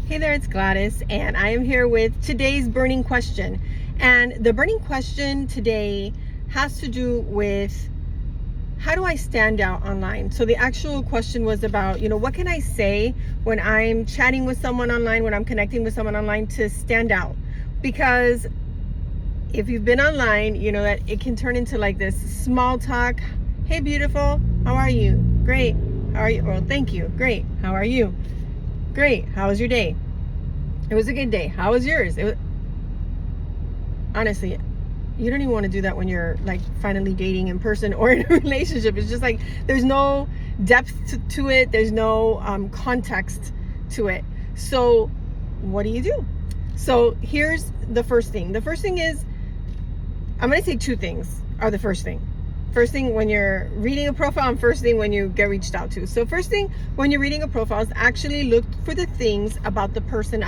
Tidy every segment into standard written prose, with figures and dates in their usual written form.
Hey there, it's Gladys, and I am here with today's burning question. And the burning question today has to do with how do I stand out online? So the actual question was about, what can I say when I'm chatting with someone online, when I'm connecting with someone online to stand out? Because if you've been online, you know that it can turn into like this small talk. Hey, beautiful, how are you? Great. How are you? Well, thank you. Great. How are you? Great. How was your day? It was a good day. How was yours? Honestly, you don't even want to do that when you're like finally dating in person or in a relationship. It's just like there's no depth to it. There's no context to it. So what do you do? So here's the first thing. The first thing is, I'm going to say two things are the first thing. First thing when you're reading a profile, and first thing when you get reached out to. So first thing when you're reading a profile is actually look for the things about the person.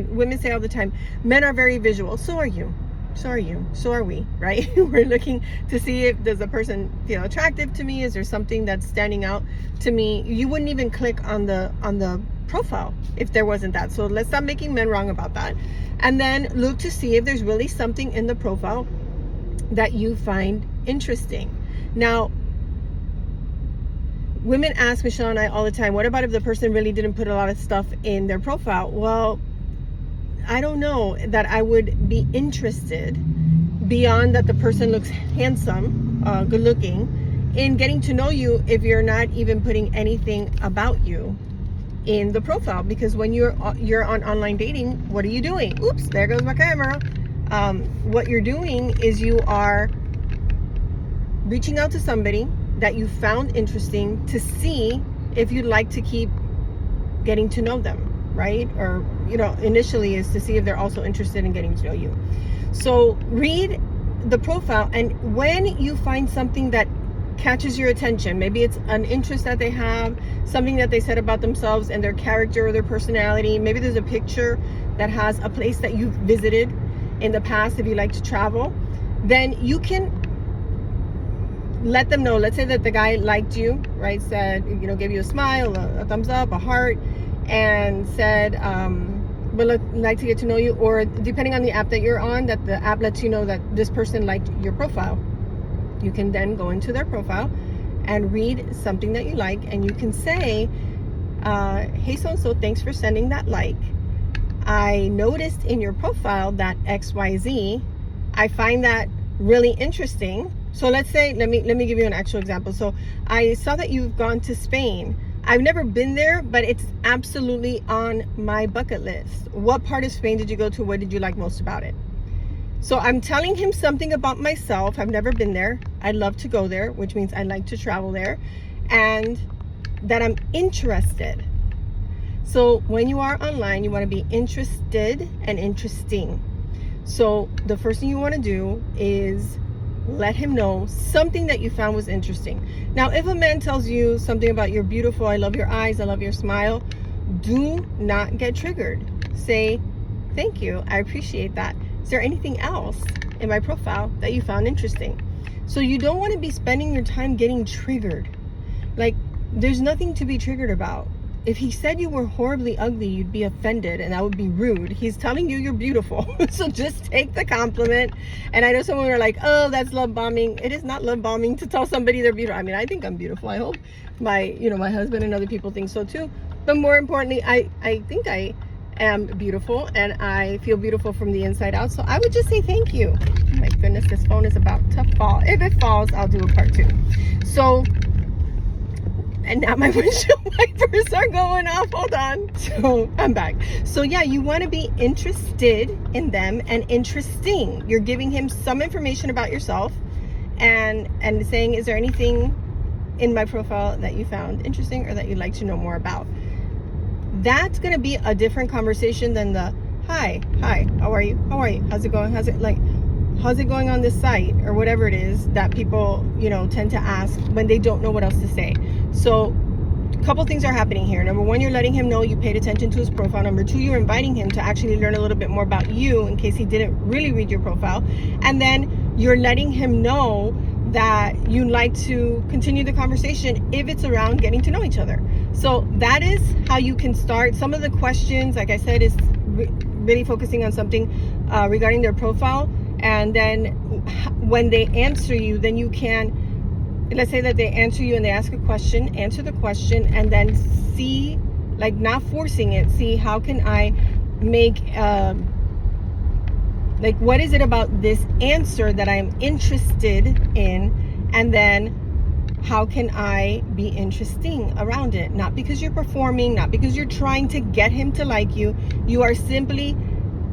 Women say all the time, men are very visual. So are you. So are you. So are we, right? We're looking to see if does a person feel attractive to me? Is there something that's standing out to me? You wouldn't even click on the profile if there wasn't that. So let's stop making men wrong about that. And then look to see if there's really something in the profile that you find interesting. Now, women ask Michelle and I all the time, what about if the person really didn't put a lot of stuff in their profile? Well, I don't know that I would be interested beyond that the person looks handsome, good looking, in getting to know you if you're not even putting anything about you in the profile. Because when you're on online dating, what are you doing? Oops, there goes my camera. What you're doing is you are reaching out to somebody that you found interesting to see if you'd like to keep getting to know them, right? Or, initially is to see if they're also interested in getting to know you. So read the profile, and when you find something that catches your attention, maybe it's an interest that they have, something that they said about themselves and their character or their personality, maybe there's a picture that has a place that you've visited in the past if you like to travel, then you can let them know. Let's say that the guy liked you, right? Said, gave you a smile, a thumbs up, a heart, and said, would like to get to know you. Or depending on the app that you're on, that the app lets you know that this person liked your profile. You can then go into their profile and read something that you like, and you can say, hey, so-and-so, thanks for sending that like. I noticed in your profile that XYZ. I find that really interesting. So let's say, let me give you an actual example. So I saw that you've gone to Spain. I've never been there, but it's absolutely on my bucket list. What part of Spain did you go to? What did you like most about it? So I'm telling him something about myself. I've never been there. I'd love to go there, which means I like to travel there, and that I'm interested. So when you are online, you want to be interested and interesting. So the first thing you want to do is let him know something that you found was interesting. Now, if a man tells you something about you're beautiful, I love your eyes, I love your smile, do not get triggered. Say, thank you, I appreciate that. Is there anything else in my profile that you found interesting? So you don't want to be spending your time getting triggered. Like, there's nothing to be triggered about. If he said you were horribly ugly, you'd be offended, and that would be rude. He's telling you you're beautiful. So just take the compliment. And I know someone are like, oh, that's love bombing. It is not love bombing to tell somebody they're beautiful. I mean, I think I'm beautiful. I hope my husband and other people think so too. But more importantly, I think I am beautiful, and I feel beautiful from the inside out. So I would just say thank you. Oh my goodness, this phone is about to fall. If it falls, I'll do a part 2. So, and now my windshield wipers are going off. Hold on. So I'm back. So yeah, you want to be interested in them and interesting. You're giving him some information about yourself and saying, is there anything in my profile that you found interesting or that you'd like to know more about? That's going to be a different conversation than the, hi, how are you? How's it going? How's it going on this site, or whatever it is that people, tend to ask when they don't know what else to say. So a couple things are happening here. Number one, you're letting him know you paid attention to his profile. Number two, you're inviting him to actually learn a little bit more about you in case he didn't really read your profile. And then you're letting him know that you'd like to continue the conversation if it's around getting to know each other. So that is how you can start. Some of the questions, like I said, is really focusing on something regarding their profile. And then when they answer you, then you can, let's say that they answer you and they ask a question, answer the question, and then see, like, not forcing it, see how can I make, like, what is it about this answer that I'm interested in? And then how can I be interesting around it? Not because you're performing, not because you're trying to get him to like you. You are simply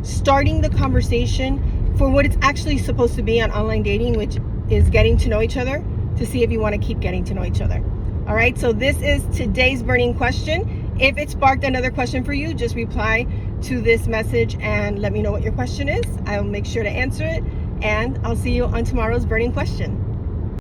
starting the conversation for what it's actually supposed to be on online dating, which is getting to know each other, to see if you want to keep getting to know each other. All right, so this is today's burning question. If it sparked another question for you, just reply to this message and let me know what your question is. I'll make sure to answer it, and I'll see you on tomorrow's burning question.